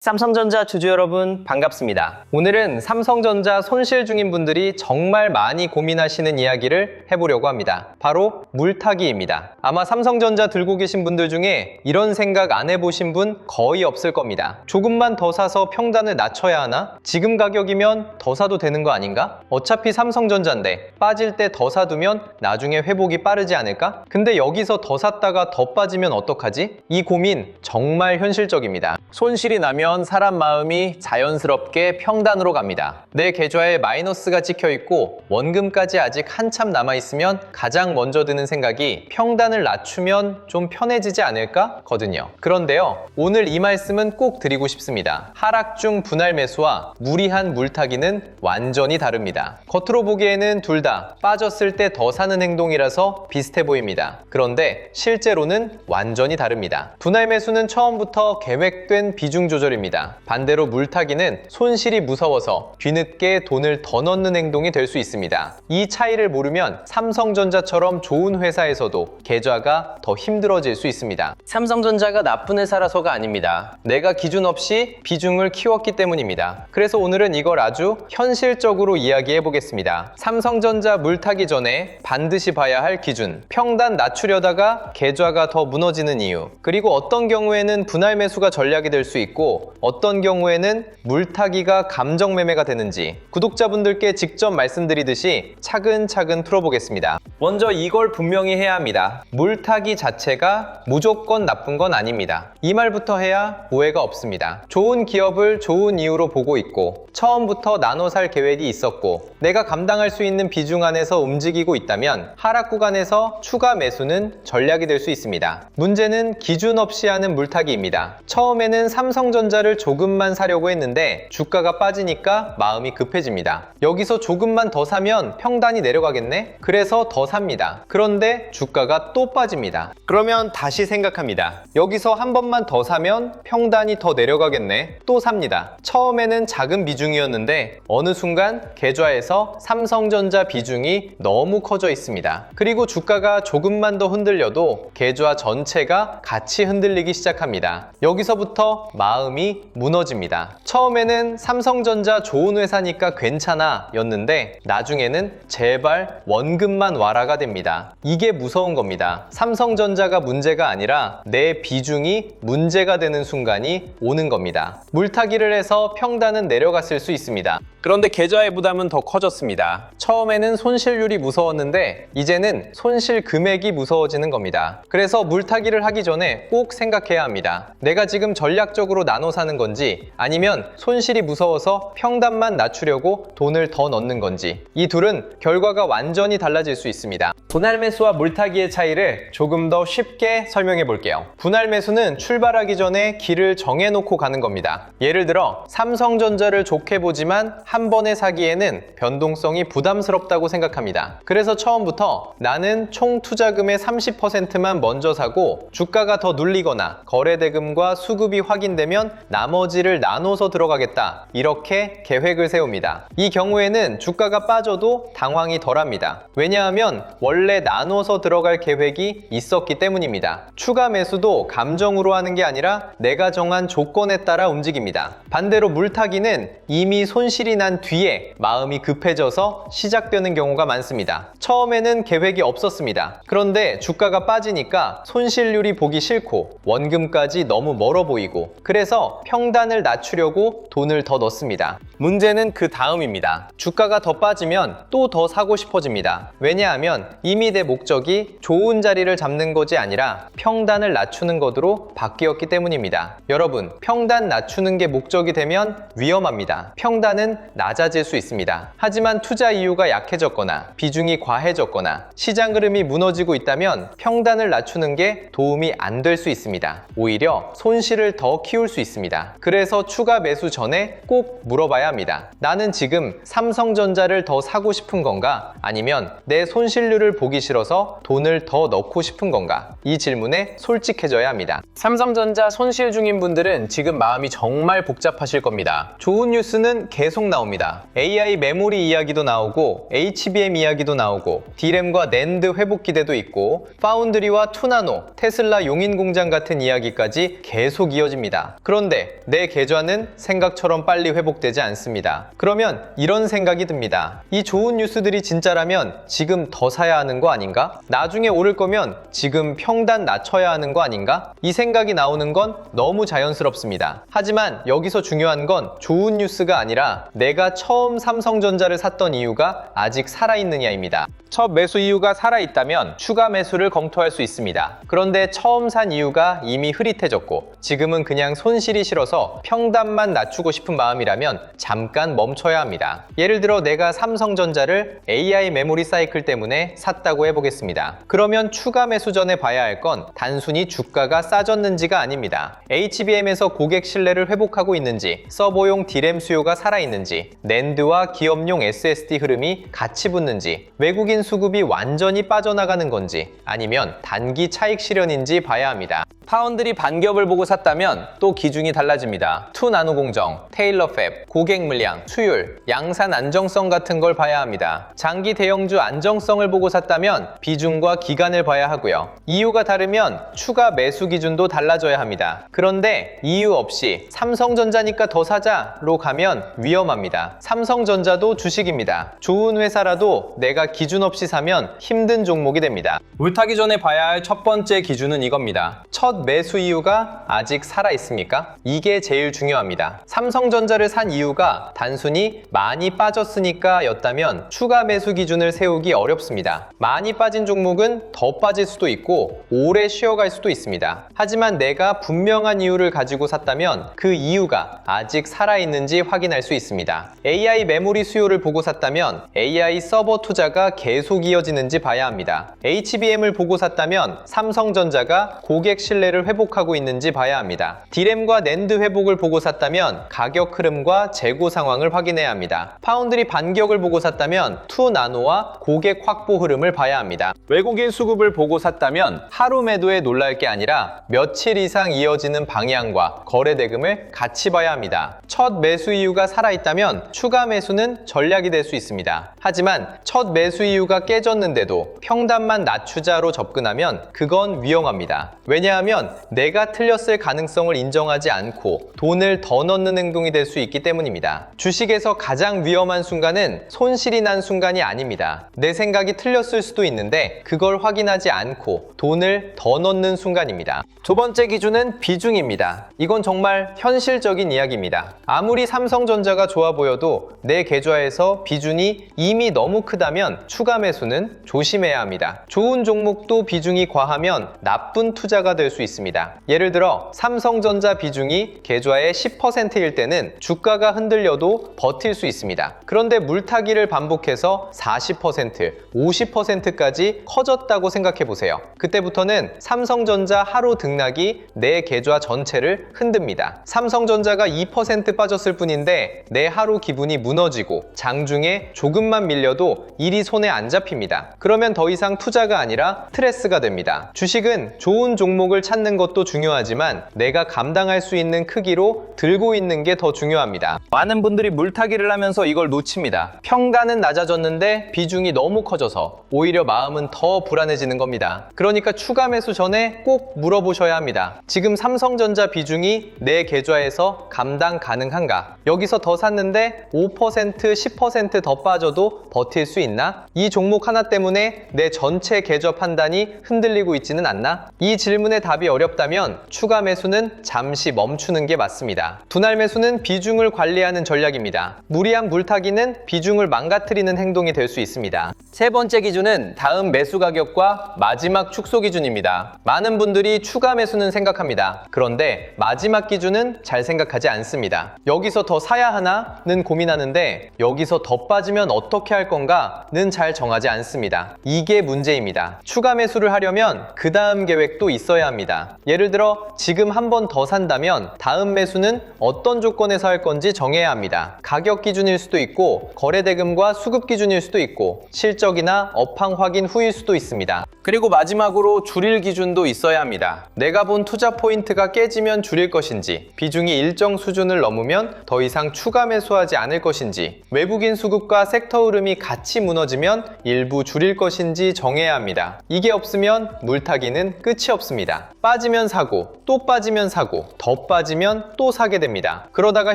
삼성전자 주주 여러분 반갑습니다. 오늘은 삼성전자 손실 중인 분들이 정말 많이 고민하시는 이야기를 해보려고 합니다. 바로 물타기입니다. 아마 삼성전자 들고 계신 분들 중에 이런 생각 안 해보신 분 거의 없을 겁니다. 조금만 더 사서 평단을 낮춰야 하나? 지금 가격이면 더 사도 되는 거 아닌가? 어차피 삼성전자인데 빠질 때 더 사두면 나중에 회복이 빠르지 않을까? 근데 여기서 더 샀다가 더 빠지면 어떡하지? 이 고민 정말 현실적입니다. 손실이 나면 사람 마음이 자연스럽게 평단으로 갑니다. 내 계좌에 마이너스가 찍혀 있고 원금까지 아직 한참 남아있으면 가장 먼저 드는 생각이 평단을 낮추면 좀 편해지지 않을까? 거든요. 그런데요, 오늘 이 말씀은 꼭 드리고 싶습니다. 하락 중 분할 매수와 무리한 물타기는 완전히 다릅니다. 겉으로 보기에는 둘 다 빠졌을 때 더 사는 행동이라서 비슷해 보입니다. 그런데 실제로는 완전히 다릅니다. 분할 매수는 처음부터 계획된 비중 조절입니다. 반대로 물타기는 손실이 무서워서 뒤늦게 돈을 더 넣는 행동이 될 수 있습니다. 이 차이를 모르면 삼성전자처럼 좋은 회사에서도 계좌가 더 힘들어질 수 있습니다. 삼성전자가 나쁜 회사라서가 아닙니다. 내가 기준 없이 비중을 키웠기 때문입니다. 그래서 오늘은 이걸 아주 현실적으로 이야기해 보겠습니다. 삼성전자 물타기 전에 반드시 봐야 할 기준, 평단 낮추려다가 계좌가 더 무너지는 이유, 그리고 어떤 경우에는 분할 매수가 전략이 될 수 있고 어떤 경우에는 물타기가 감정 매매가 되는지 구독자분들께 직접 말씀드리듯이 차근차근 풀어보겠습니다. 먼저 이걸 분명히 해야 합니다. 물타기 자체가 무조건 나쁜 건 아닙니다. 이 말부터 해야 오해가 없습니다. 좋은 기업을 좋은 이유로 보고 있고 처음부터 나눠 살 계획이 있었고 내가 감당할 수 있는 비중 안에서 움직이고 있다면 하락 구간에서 추가 매수는 전략이 될 수 있습니다. 문제는 기준 없이 하는 물타기입니다. 처음에는 삼성전자를 조금만 사려고 했는데 주가가 빠지니까 마음이 급해집니다. 여기서 조금만 더 사면 평단이 내려가겠네? 그래서 더 삽니다. 그런데 주가가 또 빠집니다. 그러면 다시 생각합니다. 여기서 한 번만 더 사면 평단이 더 내려가겠네? 또 삽니다. 처음에는 작은 비중이었는데 어느 순간 계좌에서 삼성전자 비중이 너무 커져 있습니다. 그리고 주가가 조금만 더 흔들려도 계좌 전체가 같이 흔들리기 시작합니다. 여기서부터 마음이 무너집니다. 처음에는 삼성전자 좋은 회사니까 괜찮아 였는데 나중에는 제발 원금만 와라가 됩니다. 이게 무서운 겁니다. 삼성전자가 문제가 아니라 내 비중이 문제가 되는 순간이 오는 겁니다. 물타기를 해서 평단은 내려갔을 수 있습니다. 그런데 계좌의 부담은 더 커졌습니다. 처음에는 손실률이 무서웠는데 이제는 손실 금액이 무서워지는 겁니다. 그래서 물타기를 하기 전에 꼭 생각해야 합니다. 내가 지금 전략적으로 나눠 사는 건지 아니면 손실이 무서워서 평단만 낮추려고 돈을 더 넣는 건지 이 둘은 결과가 완전히 달라질 수 있습니다. 분할 매수와 물타기의 차이를 조금 더 쉽게 설명해 볼게요. 분할 매수는 출발하기 전에 길을 정해놓고 가는 겁니다. 예를 들어 삼성전자를 좋게 보지만 한 번에 사기에는 변동성이 부담스럽다고 생각합니다. 그래서 처음부터 나는 총 투자금의 30%만 먼저 사고 주가가 더 눌리거나 거래대금과 수급이 확인되면 나머지를 나눠서 들어가겠다, 이렇게 계획을 세웁니다. 이 경우에는 주가가 빠져도 당황이 덜합니다. 왜냐하면 원래 나눠서 들어갈 계획이 있었기 때문입니다. 추가 매수도 감정으로 하는 게 아니라 내가 정한 조건에 따라 움직입니다. 반대로 물타기는 이미 손실이 난 뒤에 마음이 급해져서 시작되는 경우가 많습니다. 처음에는 계획이 없었습니다. 그런데 주가가 빠지니까 손실률이 보기 싫고 원금까지 너무 멀어 보이고 그래서 평단을 낮추려고 돈을 더 넣습니다. 문제는 그 다음입니다. 주가가 더 빠지면 또 더 사고 싶어집니다. 왜냐하면 이미 내 목적이 좋은 자리를 잡는 것이 아니라 평단을 낮추는 것으로 바뀌었기 때문입니다. 여러분, 평단 낮추는 게 목적이 되면 위험합니다. 평단은 낮아질 수 있습니다. 하지만 투자 이유가 약해졌거나 비중이 과해졌거나 시장 흐름이 무너지고 있다면 평단을 낮추는 게 도움이 안 될 수 있습니다. 오히려 손실을 더 키울 수 있습니다. 그래서 추가 매수 전에 꼭 물어봐야 합니다. 나는 지금 삼성전자를 더 사고 싶은 건가? 아니면 내 손실률을 보기 싫어서 돈을 더 넣고 싶은 건가? 이 질문에 솔직해져야 합니다. 삼성전자 손실 중인 분들은 지금 마음이 정말 복잡하실 겁니다. 좋은 뉴스는 계속 나옵니다. AI 메모리 이야기도 나오고 HBM 이야기도 나오고 D램과 낸드 회복 기대도 있고 파운드리와 투나노, 테슬라 용인 공장 같은 이야기까지 계속 이어집니다. 그런데 그런데 내 계좌는 생각처럼 빨리 회복되지 않습니다. 그러면 이런 생각이 듭니다. 이 좋은 뉴스들이 진짜라면 지금 더 사야 하는 거 아닌가? 나중에 오를 거면 지금 평단 낮춰야 하는 거 아닌가? 이 생각이 나오는 건 너무 자연스럽습니다. 하지만 여기서 중요한 건 좋은 뉴스가 아니라 내가 처음 삼성전자를 샀던 이유가 아직 살아있느냐입니다. 첫 매수 이유가 살아있다면 추가 매수를 검토할 수 있습니다. 그런데 처음 산 이유가 이미 흐릿해졌고 지금은 그냥 손실이 싫어서 평단만 낮추고 싶은 마음이라면 잠깐 멈춰야 합니다. 예를 들어 내가 삼성전자를 AI 메모리 사이클 때문에 샀다고 해보겠습니다. 그러면 추가 매수 전에 봐야 할 건 단순히 주가가 싸졌는지가 아닙니다. HBM에서 고객 신뢰를 회복하고 있는지, 서버용 D램 수요가 살아있는지, 낸드와 기업용 SSD 흐름이 같이 붙는지, 외국인 수급이 완전히 빠져나가는 건지, 아니면 단기 차익 실현인지 봐야 합니다. 파운드리 반격을 보고 샀다면 또 기준이 달라집니다. 2나노 공정, 테일러 팹, 고객 물량, 수율, 양산 안정성 같은 걸 봐야 합니다. 장기 대형주 안정성을 보고 샀다면 비중과 기간을 봐야 하고요. 이유가 다르면 추가 매수 기준도 달라져야 합니다. 그런데 이유 없이 삼성전자니까 더 사자로 가면 위험합니다. 삼성전자도 주식입니다. 좋은 회사라도 내가 기준 없이 사면 힘든 종목이 됩니다. 물타기 전에 봐야 할 첫 번째 기준은 이겁니다. 첫 매수 이유가 아직 살아있습니까? 이게 제일 중요합니다. 삼성전자를 산 이유가 단순히 많이 빠졌으니까 였다면 추가 매수 기준을 세우기 어렵습니다. 많이 빠진 종목은 더 빠질 수도 있고 오래 쉬어갈 수도 있습니다. 하지만 내가 분명한 이유를 가지고 샀다면 그 이유가 아직 살아있는지 확인할 수 있습니다. AI 메모리 수요를 보고 샀다면 AI 서버 투자가 계속 이어지는지 봐야 합니다. HBM을 보고 샀다면 삼성전자가 고객 신뢰를 회복하고 있는지 봐야 합니다. D램과 낸드 회복을 보고 샀다면 가격 흐름과 재고 상황을 확인해야 합니다. 파운드리 반격을 보고 샀다면 2나노와 고객 확보 흐름을 봐야 합니다. 외국인 수급을 보고 샀다면 하루 매도에 놀랄 게 아니라 며칠 이상 이어지는 방향과 거래 대금을 같이 봐야 합니다. 첫 매수 이유가 살아있다면 추가 매수는 전략이 될 수 있습니다. 하지만 첫 매수 이유가 깨졌는데도 평단만 낮추자로 접근하면 그건 위험합니다. 왜냐하면 내가 틀렸을 가능성을 인정하지 않고 돈을 더 넣는 행동이 될 수 있기 때문입니다. 주식에서 가장 위험한 순간은 손실이 난 순간이 아닙니다. 내 생각이 틀렸을 수도 있는데 그걸 확인하지 않고 돈을 더 넣는 순간입니다. 두 번째 기준은 비중입니다. 이건 정말 현실적인 이야기입니다. 아무리 삼성전자가 좋아 보여도 내 계좌에서 비중이 이미 너무 크다면 추가 매수는 조심해야 합니다. 좋은 종목도 비중이 과하면 나쁜 투자가 될 수 있습니다. 예를 들어 삼성전자 비중이 계좌의 10%일 때는 주가가 흔들려도 버틸 수 있습니다. 그런데 물타기를 반복해서 40%, 50%까지 커졌다고 생각해 보세요. 그때부터는 삼성전자 하루 등락이 내 계좌 전체를 흔듭니다. 삼성전자가 2% 빠졌을 뿐인데 내 하루 기분이 무너지고 장중에 조금만 밀려도 일이 손에 안 잡힙니다. 그러면 더 이상 투자가 아니라 스트레스가 됩니다. 주식은 좋은 종목을 찾는 것도 중요하지만 내가 감당할 수 있는 크기로 들고 있는 게 더 중요합니다. 많은 분들이 물타기를 하면서 이걸 놓칩니다. 평단은 낮아졌는데 비중이 너무 커져서 오히려 마음은 더 불안해지는 겁니다. 그러니까 추가 매수 전에 꼭 물어보셔야 합니다. 지금 삼성전자 비중이 내 계좌에서 감당 가능한가? 여기서 더 샀는데 5%, 10% 더 빠져도 버틸 수 있나? 이 종목 하나 때문에 내 전체 계좌 판단이 흔들리고 있지는 않나? 이 질문에 답이 어렵다면 추가 매수는 잠시 멈추는 게 맞습니다. 분할 매수는 비중을 관리하는 전략입니다. 무리한 물타기는 비중을 망가뜨리는 행동이 될 수 있습니다. 세 번째 기준은 다음 매수 가격과 마지막 축소 기준입니다. 많은 분들이 추가 매수는 생각합니다. 그런데 마지막 기준은 잘 생각하지 않습니다. 여기서 더 사야 하나는 고민하는데 여기서 더 빠지면 어떻게 할 건가는 잘 정하지 않습니다. 이게 문제입니다. 추가 매수를 하려면 그 다음 계획도 있어야 합니다. 예를 들어 지금 한 번 더 산다면 다음 매수는 어떤 조건에서 할 건지 정해야 합니다. 가격 기준일 수도 있고 거래 대금과 수급 기준일 수도 있고 실적이나 업황 확인 후일 수도 있습니다. 그리고 마지막으로 줄일 기준도 있어야 합니다. 내가 본 투자 포인트가 깨지면 줄일 것인지, 비중이 일정 수준을 넘으면 더 이상 추가 매수하지 않을 것인지, 외국인 수급과 섹터 흐름이 같이 무너지면 일부 줄일 것인지 정해야 합니다. 이게 없으면 물타기는 끝이 없습니다. 빠지면 사고, 또 빠지면 사고, 더 더 빠지면 또 사게 됩니다. 그러다가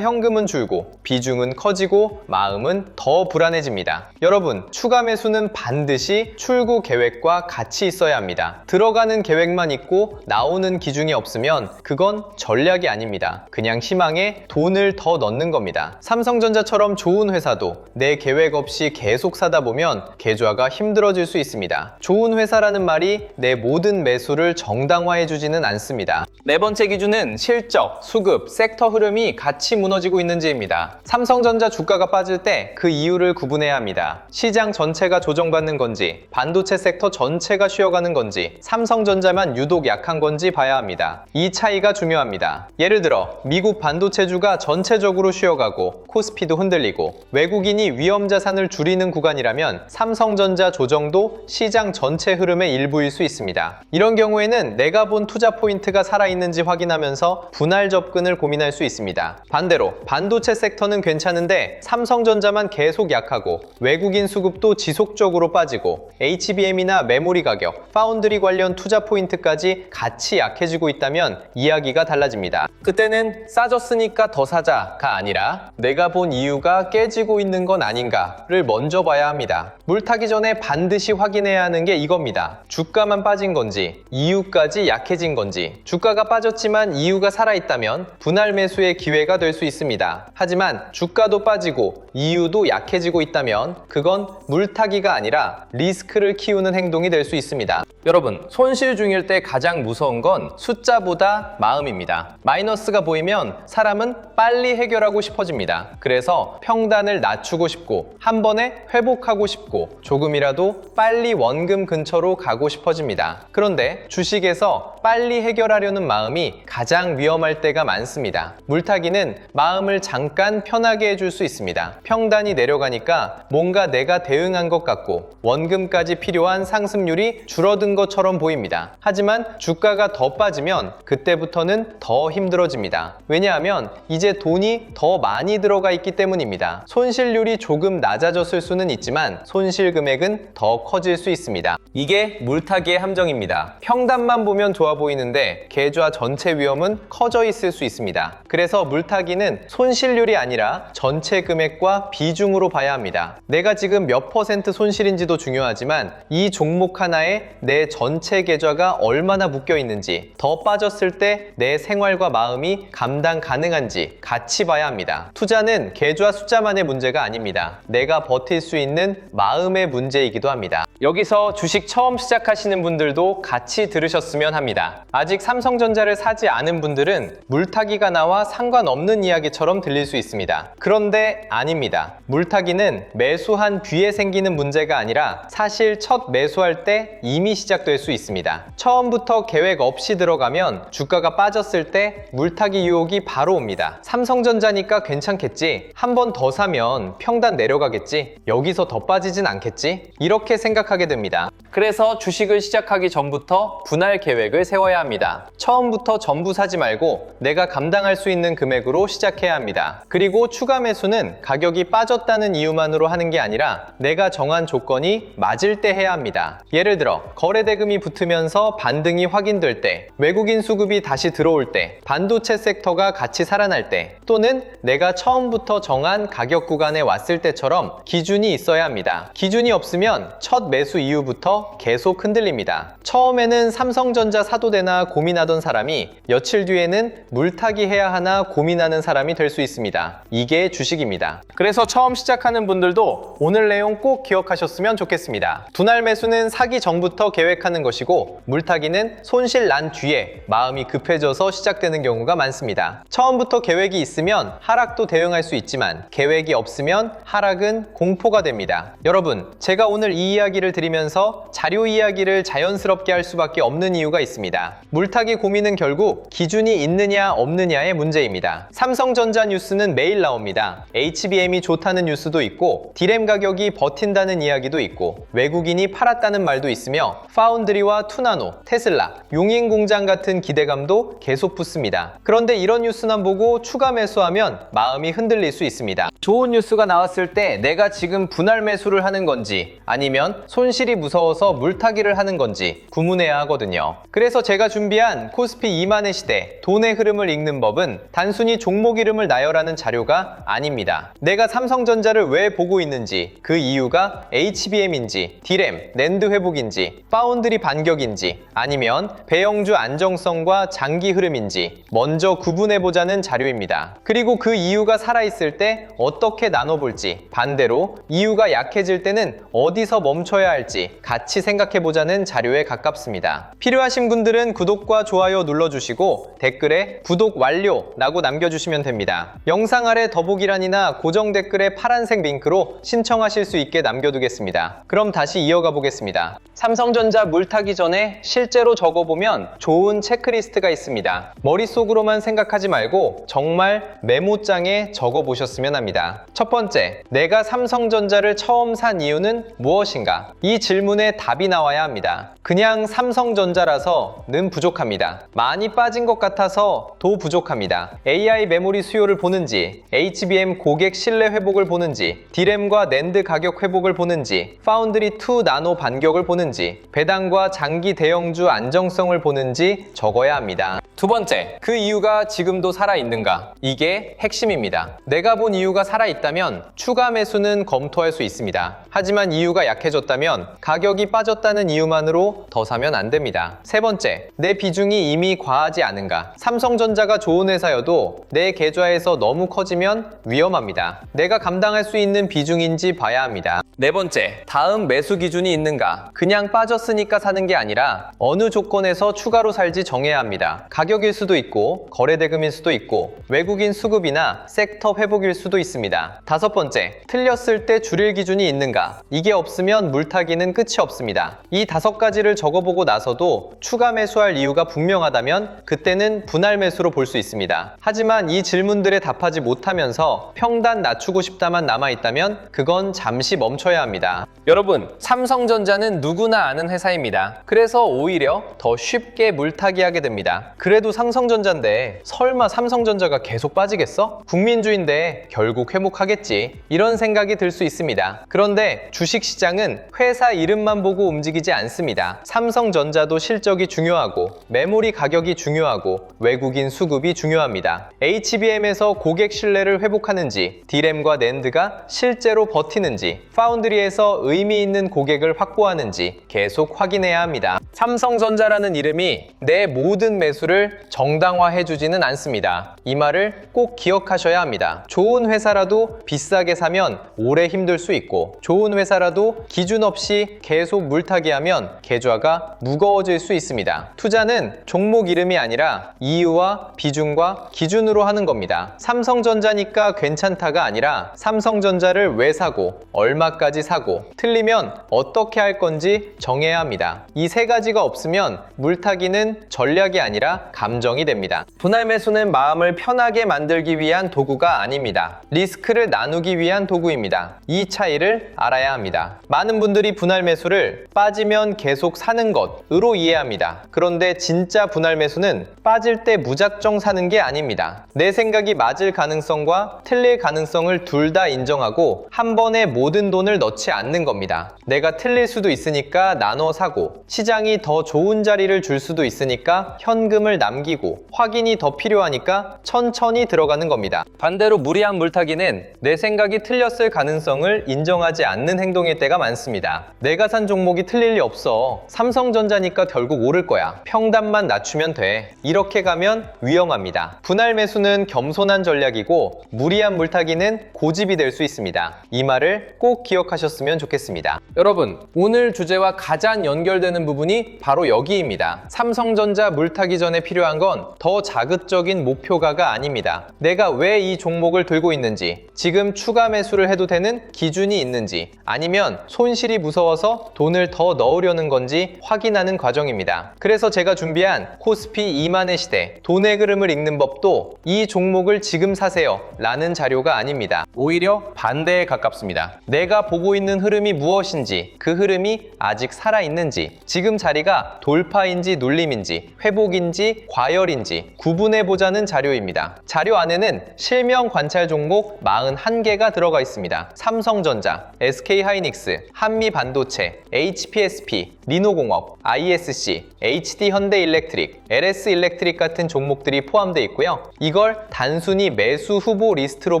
현금은 줄고 비중은 커지고 마음은 더 불안해집니다. 여러분, 추가 매수는 반드시 출구 계획과 같이 있어야 합니다. 들어가는 계획만 있고 나오는 기준이 없으면 그건 전략이 아닙니다. 그냥 희망에 돈을 더 넣는 겁니다. 삼성전자처럼 좋은 회사도 내 계획 없이 계속 사다 보면 계좌가 힘들어질 수 있습니다. 좋은 회사라는 말이 내 모든 매수를 정당화해 주지는 않습니다. 네 번째 기준은 실적, 수급, 섹터 흐름이 같이 무너지고 있는지입니다. 삼성전자 주가가 빠질 때 그 이유를 구분해야 합니다. 시장 전체가 조정받는 건지, 반도체 섹터 전체가 쉬어가는 건지, 삼성전자만 유독 약한 건지 봐야 합니다. 이 차이가 중요합니다. 예를 들어 미국 반도체주가 전체적으로 쉬어가고 코스피도 흔들리고 외국인이 위험 자산을 줄이는 구간이라면 삼성전자 조정도 시장 전체 흐름의 일부일 수 있습니다. 이런 경우에는 내가 본 투자 포인트가 살아있는지 확인하면서 분할 접근을 고민할 수 있습니다. 반대로 반도체 섹터는 괜찮은데 삼성전자만 계속 약하고 외국인 수급도 지속적으로 빠지고 HBM이나 메모리 가격, 파운드리 관련 투자 포인트까지 같이 약해지고 있다면 이야기가 달라집니다. 그때는 싸졌으니까 더 사자가 아니라 내가 본 이유가 깨지고 있는 건 아닌가를 먼저 봐야 합니다. 물 타기 전에 반드시 확인해야 하는 게 이겁니다. 주가만 빠진 건지 이유까지 약해진 건지. 주가가 빠졌지만 이유가 살아있다면 분할 매수의 기회가 될 수 있습니다. 하지만 주가도 빠지고 이유도 약해지고 있다면 그건 물타기가 아니라 리스크를 키우는 행동이 될 수 있습니다. 여러분, 손실 중일 때 가장 무서운 건 숫자보다 마음입니다. 마이너스가 보이면 사람은 빨리 해결하고 싶어집니다. 그래서 평단을 낮추고 싶고 한 번에 회복하고 싶고 조금이라도 빨리 원금 근처로 가고 싶어집니다. 그런데 주식에서 빨리 해결하려는 마음이 가장 위험할 때가 많습니다. 물타기는 마음을 잠깐 편하게 해줄 수 있습니다. 평단이 내려가니까 뭔가 내가 대응한 것 같고 원금까지 필요한 상승률이 줄어든 것처럼 보입니다. 하지만 주가가 더 빠지면 그때부터는 더 힘들어집니다. 왜냐하면 이제 돈이 더 많이 들어가 있기 때문입니다. 손실률이 조금 낮아졌을 수는 있지만 손실 금액은 더 커질 수 있습니다. 이게 물타기의 함정입니다. 평단만 보면 좋아 보이는데 계좌 전체 위험은 커져 있을 수 있습니다. 그래서 물타기는 손실률이 아니라 전체 금액과 비중으로 봐야 합니다. 내가 지금 몇 퍼센트 손실인지도 중요하지만 이 종목 하나에 내 전체 계좌가 얼마나 묶여 있는지, 더 빠졌을 때 내 생활과 마음이 감당 가능한지 같이 봐야 합니다. 투자는 계좌 숫자만의 문제가 아닙니다. 내가 버틸 수 있는 마음의 문제이기도 합니다. 여기서 주식 처음 시작하시는 분들도 같이 들으셨으면 합니다. 아직 삼성전자를 사지 않은 분들은 물타기가 나와 상관없는 이야기처럼 들릴 수 있습니다. 그런데 아닙니다. 물타기는 매수한 뒤에 생기는 문제가 아니라 사실 첫 매수할 때 이미 시작될 수 있습니다. 처음부터 계획 없이 들어가면 주가가 빠졌을 때 물타기 유혹이 바로 옵니다. 삼성전자니까 괜찮겠지, 한 번 더 사면 평단 내려가겠지, 여기서 더 빠지진 않겠지, 이렇게 생각하게 됩니다. 그래서 주식을 시작하기 전부터 분할 계획을 세워야 합니다. 처음부터 전부 사지 말고 내가 감당할 수 있는 금액으로 시작해야 합니다. 그리고 추가 매수는 가격이 빠졌다는 이유만으로 하는 게 아니라 내가 정한 조건이 맞을 때 해야 합니다. 예를 들어 거래대금이 붙으면서 반등이 확인될 때, 외국인 수급이 다시 들어올 때, 반도체 섹터가 같이 살아날 때, 또는 내가 처음부터 정한 가격 구간에 왔을 때처럼 기준이 있어야 합니다. 기준이 없으면 첫 매수 이후부터 계속 흔들립니다. 처음에는 삼성전자 사도 되나 고민하던 사람이 며칠 뒤에는 물타기 해야 하나 고민하는 사람이 될 수 있습니다. 이게 주식입니다. 그래서 처음 시작하는 분들도 오늘 내용 꼭 기억하셨으면 좋겠습니다. 분할 매수는 사기 전부터 계획하는 것이고 물타기는 손실 난 뒤에 마음이 급해져서 시작되는 경우가 많습니다. 처음부터 계획이 있으면 하락도 대응할 수 있지만 계획이 없으면 하락은 공포가 됩니다. 여러분, 제가 오늘 이 이야기를 드리면서 자료 이야기를 자연스럽게 할 수밖에 없는 이유가 있습니다. 물타기 고민은 결국 기준이 있느냐 없느냐의 문제입니다. 삼성전자 뉴스는 매일 나옵니다. HBM이 좋다는 뉴스도 있고 디램 가격이 버틴다는 이야기도 있고 외국인이 팔았다는 말도 있으며 파운드리와 투나노, 테슬라, 용인공장 같은 기대감도 계속 붙습니다. 그런데 이런 뉴스만 보고 추가 매수하면 마음이 흔들릴 수 있습니다. 좋은 뉴스가 나왔을 때 내가 지금 분할 매수를 하는 건지 아니면 손실이 무서워서 물타기를 하는 건지 구분해야 하거든요. 그래서 제가 준비한 코스피 2만의 시대 돈 돈의 흐름을 읽는 법은 단순히 종목 이름을 나열하는 자료가 아닙니다. 내가 삼성전자를 왜 보고 있는지, 그 이유가 HBM인지, DRAM, 낸드 회복인지, 파운드리 반격인지, 아니면 배영주 안정성과 장기 흐름인지 먼저 구분해보자는 자료입니다. 그리고 그 이유가 살아있을 때 어떻게 나눠볼지, 반대로 이유가 약해질 때는 어디서 멈춰야 할지 같이 생각해보자는 자료에 가깝습니다. 필요하신 분들은 구독과 좋아요 눌러주시고 댓글에 구독 완료라고 남겨주시면 됩니다. 영상 아래 더보기란이나 고정 댓글에 파란색 링크로 신청하실 수 있게 남겨두겠습니다. 그럼 다시 이어가 보겠습니다. 삼성전자 물타기 전에 실제로 적어보면 좋은 체크리스트가 있습니다. 머릿속으로만 생각하지 말고 정말 메모장에 적어보셨으면 합니다. 첫 번째, 내가 삼성전자를 처음 산 이유는 무엇인가? 이 질문에 답이 나와야 합니다. 그냥 삼성전자라서는 부족합니다. 많이 빠진 것 같아서 도 부족합니다. AI 메모리 수요를 보는지, HBM 고객 신뢰 회복을 보는지, DRAM과 낸드 가격 회복을 보는지, 파운드리 2 나노 반격을 보는지, 배당과 장기 대형주 안정성을 보는지 적어야 합니다. 두 번째, 그 이유가 지금도 살아있는가? 이게 핵심입니다. 내가 본 이유가 살아있다면 추가 매수는 검토할 수 있습니다. 하지만 이유가 약해졌다면 가격이 빠졌다는 이유만으로 더 사면 안 됩니다. 세 번째, 내 비중이 이미 과하지 않은가? 삼성전자가 좋은 회사여도 내 계좌에서 너무 커지면 위험합니다. 내가 감당할 수 있는 비중인지 봐야 합니다. 네 번째, 다음 매수 기준이 있는가? 그냥 빠졌으니까 사는 게 아니라 어느 조건에서 추가로 살지 정해야 합니다. 가격일 수도 있고 거래대금일 수도 있고 외국인 수급이나 섹터 회복일 수도 있습니다. 다섯 번째, 틀렸을 때 줄일 기준이 있는가? 이게 없으면 물타기는 끝이 없습니다. 이 5가지를 적어보고 나서도 추가 매수할 이유가 분명하다면 그때는 분할 매수로 볼 수 있습니다. 하지만 이 질문들에 답하지 못하면서 평단 낮추고 싶다만 남아있다면 그건 잠시 멈춰야 합니다. 여러분, 삼성전자는 누구나 아는 회사입니다. 그래서 오히려 더 쉽게 물타기 하게 됩니다. 그래도 삼성전자인데 설마 삼성전자가 계속 빠지겠어? 국민주인데 결국 회복하겠지. 이런 생각이 들 수 있습니다. 그런데 주식시장은 회사 이름만 보고 움직이지 않습니다. 삼성전자도 실적이 중요하고 메모리 가격이 중요하고 외국인 수급이 중요합니다. HBM에서 고객 신뢰를 회복하는지, DRAM과 낸드가 실제로 버티는지, 파운드리에서 의미 있는 고객을 확보하는지 계속 확인해야 합니다. 삼성전자라는 이름이 내 모든 매수를 정당화해주지는 않습니다. 이 말을 꼭 기억하셔야 합니다. 좋은 회사라도 비싸게 사면 오래 힘들 수 있고, 좋은 회사라도 기준 없이 계속 물타기하면 계좌가 무거워질 수 있습니다. 투자는 종목 이름이 아니라 이유와 비중과 기준으로 하는 겁니다. 삼성전자니까 괜찮다가 아니라 삼성전자를 왜 사고, 얼마까지 사고, 틀리면 어떻게 할 건지 정해야 합니다. 이 3가지가 없으면 물타기는 전략이 아니라 감정이 됩니다. 분할 매수는 마음을 편하게 만들기 위한 도구가 아닙니다. 리스크를 나누기 위한 도구입니다. 이 차이를 알아야 합니다. 많은 분들이 분할 매수를 빠지면 계속 사는 것으로 이해합니다. 그런데 진짜 분할 매수는 빠질 때 무작정 사는 게 아닙니다. 내 생각이 맞을 가능성과 틀릴 가능성을 둘 다 인정하고 한 번에 모든 돈을 넣지 않는 겁니다. 내가 틀릴 수도 있으니까 나눠 사고, 시장이 더 좋은 자리를 줄 수도 있으니까 현금을 남기고, 확인이 더 필요하니까 천천히 들어가는 겁니다. 반대로 무리한 물타기는 내 생각이 틀렸을 가능성을 인정하지 않는 행동일 때가 많습니다. 내가 산 종목이 틀릴 리 없어. 삼성전자니까 결국 오를 거야. 평단만 낮추면 돼. 이렇게 가면 위험합니다. 분할 매수는 겸손한 전략이고 무리한 물타기는 고집이 될 수 있습니다. 이 말을 꼭 기억하셨으면 좋겠습니다. 여러분, 오늘 주제와 가장 연결되는 부분이 바로 여기입니다. 삼성전자 물타기 전에 필요한 건 더 자극적인 목표가가 아닙니다. 내가 왜 이 종목을 들고 있는지, 지금 추가 매수를 해도 되는 기준이 있는지, 아니면 손실이 무서워서 돈을 더 넣으려는 건지 확인하는 과정입니다. 그래서 제가 준비한 코스피 2만의 시대, 돈의 흐름을 읽는 법도 이 종목을 지금 사세요 라는 자료가 아닙니다. 오히려 반대에 가깝습니다. 내가 보고 있는 흐름이 무엇인지, 그 흐름이 아직 살아있는지, 지금 자리가 돌파인지 눌림인지, 회복인지 과열인지 구분해보자는 자료입니다. 자료 안에는 실명 관찰 종목 41개가 들어가 있습니다. 삼성전자, SK하이닉스, 한미반도체, HPSP, 리노공업, ISC, HD현대일렉트릭, LS일렉트릭까지 같은 종목들이 포함되어 있고요. 이걸 단순히 매수 후보 리스트로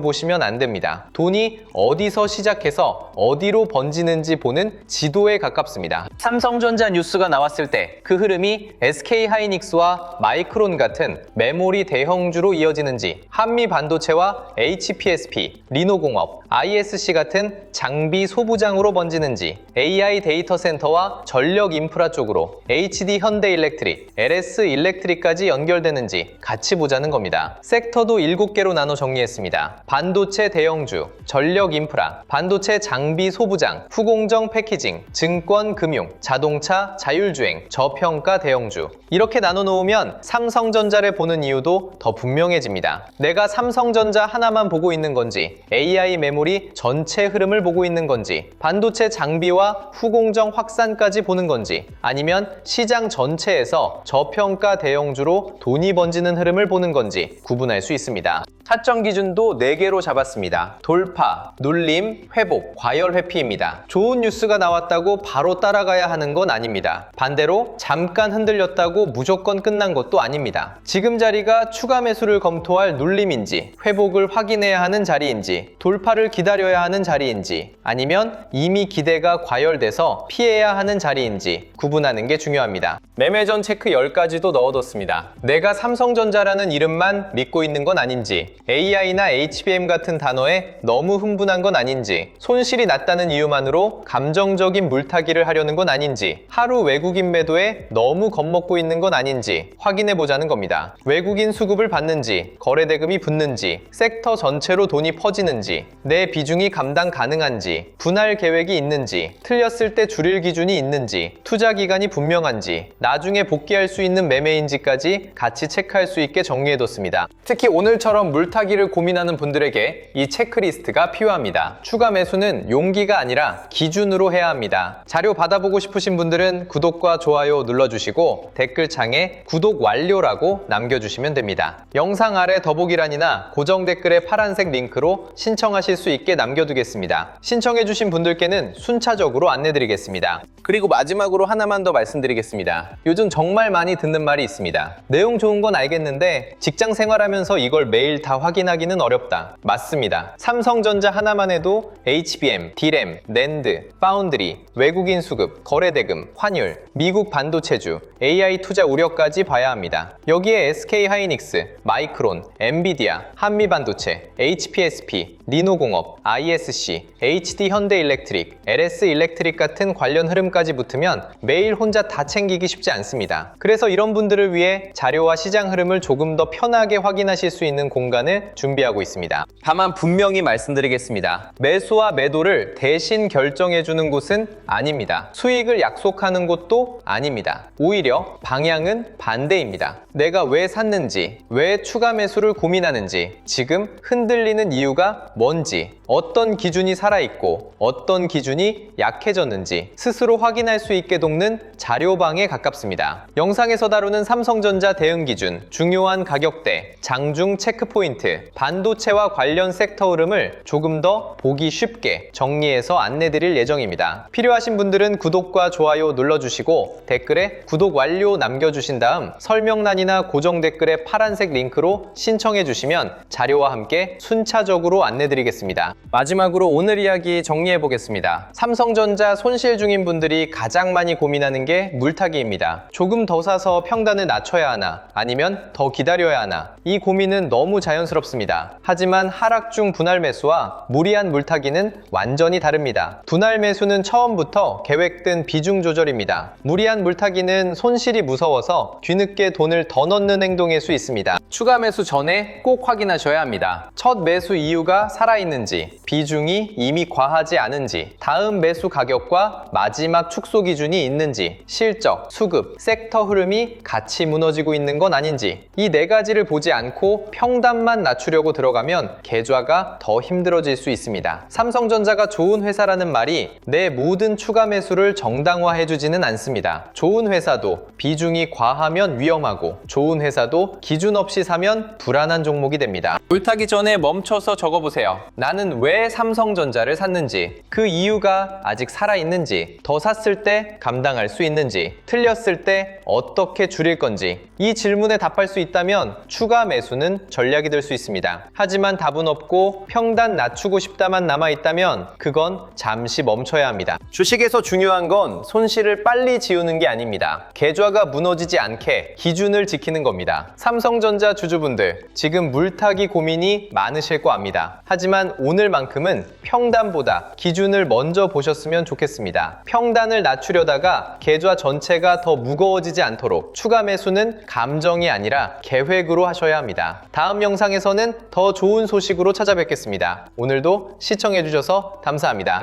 보시면 안 됩니다. 돈이 어디서 시작해서 어디로 번지는지 보는 지도에 가깝습니다. 삼성전자 뉴스가 나왔을 때 그 흐름이 SK하이닉스와 마이크론 같은 메모리 대형주로 이어지는지, 한미반도체와 HPSP, 리노공업, ISC 같은 장비 소부장으로 번지는지, AI 데이터 센터와 전력 인프라 쪽으로 HD 현대일렉트릭, LS 일렉트릭까지 연결되는지 같이 보자는 겁니다. 섹터도 7개로 나눠 정리했습니다. 반도체 대형주, 전력 인프라, 반도체 장비 소부장, 후공정 패키징, 증권 금융, 자동차, 자율주행, 저평가 대형주. 이렇게 나눠 놓으면 삼성전자를 보는 이유도 더 분명해집니다. 내가 삼성전자 하나만 보고 있는 건지, AI 메모리 전체 흐름을 보고 있는 건지, 반도체 장비와 후공정 확산까지 보는 건지, 아니면 시장 전체에서 저평가 대형주로 돈이 번지는 흐름을 보는 건지 구분할 수 있습니다. 차점 기준도 4개로 잡았습니다. 돌파, 눌림, 회복, 과열 회피입니다. 좋은 뉴스가 나왔다고 바로 따라가야 하는 건 아닙니다. 반대로 잠깐 흔들렸다고 무조건 끝난 것도 아닙니다. 지금 자리가 추가 매수를 검토할 눌림인지, 회복을 확인해야 하는 자리인지, 돌파를 기다려야 하는 자리인지, 아니면 이미 기대가 과열돼서 피해야 하는 자리인지 구분하는 게 중요합니다. 매매전 체크 10가지도 넣어뒀습니다. 내가 삼성전자라는 이름만 믿고 있는 건 아닌지, AI나 HBM 같은 단어에 너무 흥분한 건 아닌지, 손실이 났다는 이유만으로 감정적인 물타기를 하려는 건 아닌지, 하루 외국인 매도에 너무 겁먹고 있는 건 아닌지 확인해보자는 겁니다. 외국인 수급을 받는지, 거래대금이 붙는지, 섹터 전체로 돈이 퍼지는지, 내 비중이 감당 가능한지, 분할 계획이 있는지, 틀렸을 때 줄일 기준이 있는지, 투자 기간이 분명한지, 나중에 복귀할 수 있는 매매인지까지 같이 체크할 수 있게 정리해뒀습니다. 특히 오늘처럼 물타기를 고민하는 분들에게 이 체크리스트가 필요합니다. 추가 매수는 용기가 아니라 기준으로 해야 합니다. 자료 받아보고 싶으신 분들은 구독과 좋아요 눌러주시고 댓글창에 구독 완료라고 남겨주시면 됩니다. 영상 아래 더보기란이나 고정 댓글의 파란색 링크로 신청하실 수 있게 남겨두겠습니다. 신청해주신 분들께는 순차적으로 안내드리겠습니다. 그리고 마지막으로 하나만 더 말씀드리겠습니다. 요즘 정말 많이 듣는 말이 있습니다. 내용 좋은 건 알겠는데 직장 생활하면서 이걸 매일 다 확인하기는 어렵다. 맞습니다. 삼성전자 하나만 해도 HBM, D램, 낸드, 파운드리, 외국인 수급, 거래대금, 환율, 미국 반도체주, AI 투자 우려까지 봐야 합니다. 여기에 SK하이닉스, 마이크론, 엔비디아, 한미반도체, HPSP, 리노공업, ISC, HD 현대일렉트릭, LS 일렉트릭 같은 관련 흐름까지 붙으면 매일 혼자 다 챙기기 쉽지 않습니다. 그래서 이런 분들을 위해 자료와 시장 흐름을 조금 더 편하게 확인하실 수 있는 공간을 준비하고 있습니다. 다만 분명히 말씀드리겠습니다. 매수와 매도를 대신 결정해주는 곳은 아닙니다. 수익을 약속하는 곳도 아닙니다. 오히려 방향은 반대입니다. 내가 왜 샀는지, 왜 추가 매수를 고민하는지, 지금 흔들리는 이유가 뭔지, 어떤 기준이 살아있고 어떤 기준이 약해졌는지 스스로 확인할 수 있게 돕는 자료방에 가깝습니다. 영상에서 다루는 삼성전자 대응 기준, 중요한 가격대, 장중 체크포인트, 반도체와 관련 섹터 흐름을 조금 더 보기 쉽게 정리해서 안내드릴 예정입니다. 필요하신 분들은 구독과 좋아요 눌러주시고 댓글에 구독 완료 남겨주신 다음 설명란이나 고정 댓글의 파란색 링크로 신청해주시면 자료와 함께 순차적으로 안내드리겠습니다. 마지막으로 오늘 이야기 정리해보겠습니다. 삼성전자 손실 중인 분들이 가장 많이 고민하는 게 물타기입니다. 조금 더 사서 평단을 낮춰야 하나, 아니면 더 기다려야 하나, 이 고민은 너무 자연스럽습니다. 하지만 하락 중 분할 매수와 무리한 물타기는 완전히 다릅니다. 분할 매수는 처음부터 계획된 비중 조절입니다. 무리한 물타기는 손실이 무서워서 뒤늦게 돈을 더 넣는 행동일 수 있습니다. 추가 매수 전에 꼭 확인하셔야 합니다. 첫 매수 이유가 살아있는지, 비중이 이미 과하지 않은지, 다음 매수 가격과 마지막 축소 기준이 있는지, 실적, 수급, 섹터 흐름이 같이 무너지고 있는 건 아닌지, 이 4가지를 보지 않고 평단만 추감만 낮추려고 들어가면 계좌가 더 힘들어질 수 있습니다. 삼성전자가 좋은 회사라는 말이 내 모든 추가 매수를 정당화해주지는 않습니다. 좋은 회사도 비중이 과하면 위험하고 좋은 회사도 기준 없이 사면 불안한 종목이 됩니다. 물타기 전에 멈춰서 적어보세요. 나는 왜 삼성전자를 샀는지, 그 이유가 아직 살아있는지, 더 샀을 때 감당할 수 있는지, 틀렸을 때 어떻게 줄일 건지, 이 질문에 답할 수 있다면 추가 매수는 전략이 될 수 있습니다. 하지만 답은 없고 평단 낮추고 싶다만 남아있다면 그건 잠시 멈춰야 합니다. 주식에서 중요한 건 손실을 빨리 지우는 게 아닙니다. 계좌가 무너지지 않게 기준을 지키는 겁니다. 삼성전자 주주분들, 지금 물타기 고민이 많으실 거 압니다. 하지만 오늘만큼은 평단보다 기준을 먼저 보셨으면 좋겠습니다. 평단을 낮추려다가 계좌 전체가 더 무거워지지 않도록 추가 매수는 감정이 아니라 계획으로 하셔야 합니다. 다음 영상에서는 더 좋은 소식으로 찾아뵙겠습니다. 오늘도 시청해주셔서 감사합니다.